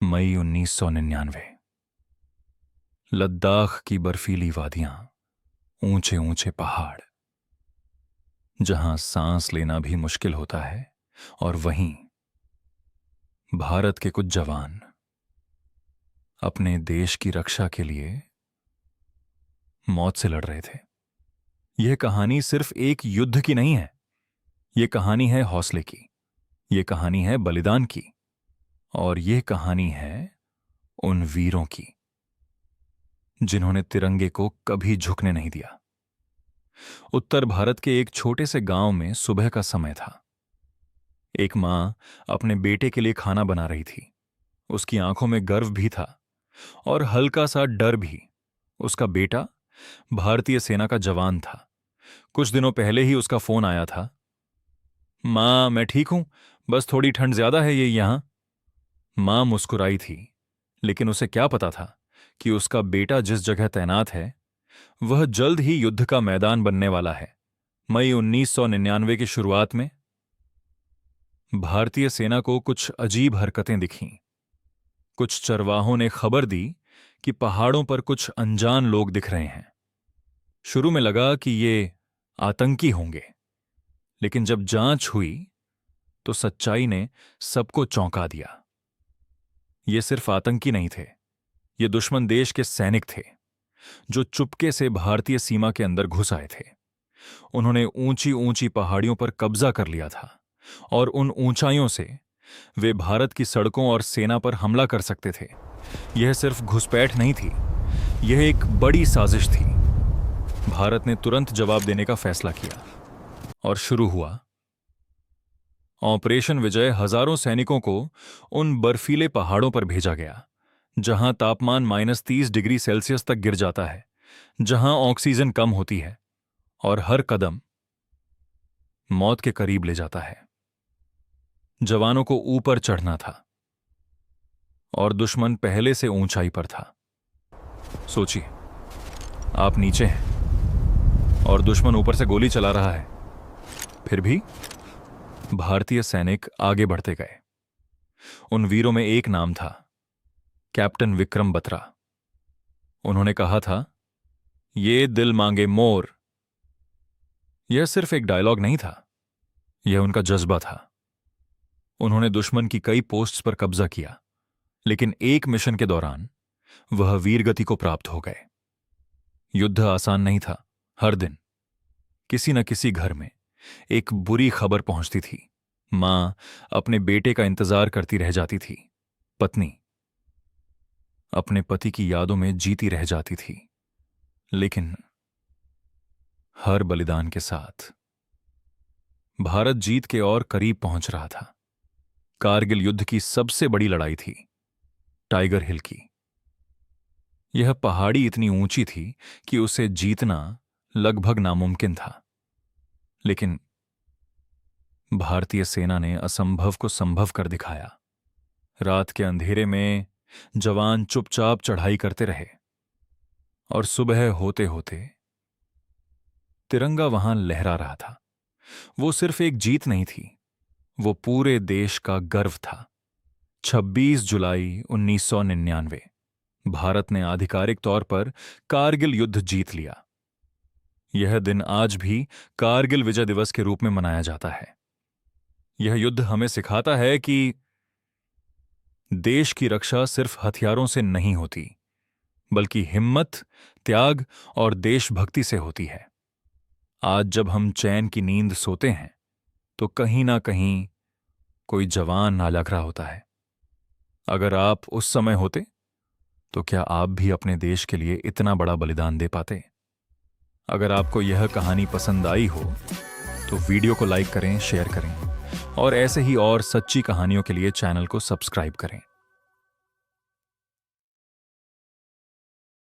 मई 1999। लद्दाख की बर्फीली वादियां, ऊंचे ऊंचे पहाड़, जहां सांस लेना भी मुश्किल होता है, और वहीं भारत के कुछ जवान अपने देश की रक्षा के लिए मौत से लड़ रहे थे। यह कहानी सिर्फ एक युद्ध की नहीं है। यह कहानी है हौसले की, यह कहानी है बलिदान की, और यह कहानी है उन वीरों की जिन्होंने तिरंगे को कभी झुकने नहीं दिया। उत्तर भारत के एक छोटे से गांव में सुबह का समय था। एक मां अपने बेटे के लिए खाना बना रही थी। उसकी आंखों में गर्व भी था और हल्का सा डर भी। उसका बेटा भारतीय सेना का जवान था। कुछ दिनों पहले ही उसका फोन आया था। मां, मैं ठीक हूं, बस थोड़ी ठंड ज्यादा है ये यहां। मां मुस्कुराई थी, लेकिन उसे क्या पता था कि उसका बेटा जिस जगह तैनात है वह जल्द ही युद्ध का मैदान बनने वाला है। मई 1999 की शुरुआत में भारतीय सेना को कुछ अजीब हरकतें दिखीं। कुछ चरवाहों ने खबर दी कि पहाड़ों पर कुछ अनजान लोग दिख रहे हैं। शुरू में लगा कि ये आतंकी होंगे, लेकिन जब जांच हुई तो सच्चाई ने सबको चौंका दिया। ये सिर्फ आतंकी नहीं थे, ये दुश्मन देश के सैनिक थे जो चुपके से भारतीय सीमा के अंदर घुस आए थे। उन्होंने ऊंची ऊंची पहाड़ियों पर कब्जा कर लिया था और उन ऊंचाइयों से वे भारत की सड़कों और सेना पर हमला कर सकते थे। यह सिर्फ घुसपैठ नहीं थी, यह एक बड़ी साजिश थी। भारत ने तुरंत जवाब देने का फैसला किया और शुरू हुआ ऑपरेशन विजय। हजारों सैनिकों को उन बर्फीले पहाड़ों पर भेजा गया जहां तापमान -30 डिग्री सेल्सियस तक गिर जाता है, जहां ऑक्सीजन कम होती है और हर कदम मौत के करीब ले जाता है। जवानों को ऊपर चढ़ना था और दुश्मन पहले से ऊंचाई पर था। सोचिए, आप नीचे हैं और दुश्मन ऊपर से गोली चला रहा है। फिर भी भारतीय सैनिक आगे बढ़ते गए। उन वीरों में एक नाम था, कैप्टन विक्रम बत्रा। उन्होंने कहा था, ये दिल मांगे मोर। यह सिर्फ एक डायलॉग नहीं था, यह उनका जज्बा था। उन्होंने दुश्मन की कई पोस्ट्स पर कब्जा किया, लेकिन एक मिशन के दौरान वह वीरगति को प्राप्त हो गए। युद्ध आसान नहीं था। हर दिन किसी न किसी घर में एक बुरी खबर पहुंचती थी। मां अपने बेटे का इंतजार करती रह जाती थी। पत्नी अपने पति की यादों में जीती रह जाती थी। लेकिन हर बलिदान के साथ भारत जीत के और करीब पहुंच रहा था। कारगिल युद्ध की सबसे बड़ी लड़ाई थी टाइगर हिल की। यह पहाड़ी इतनी ऊंची थी कि उसे जीतना लगभग नामुमकिन था, लेकिन भारतीय सेना ने असंभव को संभव कर दिखाया। रात के अंधेरे में जवान चुपचाप चढ़ाई करते रहे और सुबह होते होते तिरंगा वहां लहरा रहा था। वो सिर्फ एक जीत नहीं थी, वो पूरे देश का गर्व था। 26 जुलाई 1999 भारत ने आधिकारिक तौर पर कारगिल युद्ध जीत लिया। यह दिन आज भी कारगिल विजय दिवस के रूप में मनाया जाता है। यह युद्ध हमें सिखाता है कि देश की रक्षा सिर्फ हथियारों से नहीं होती, बल्कि हिम्मत, त्याग और देशभक्ति से होती है। आज जब हम चैन की नींद सोते हैं तो कहीं ना कहीं कोई जवान नालग रहा होता है। अगर आप उस समय होते तो क्या आप भी अपने देश के लिए इतना बड़ा बलिदान दे पाते? अगर आपको यह कहानी पसंद आई हो तो वीडियो को लाइक करें, शेयर करें और ऐसे ही और सच्ची कहानियों के लिए चैनल को सब्सक्राइब करें।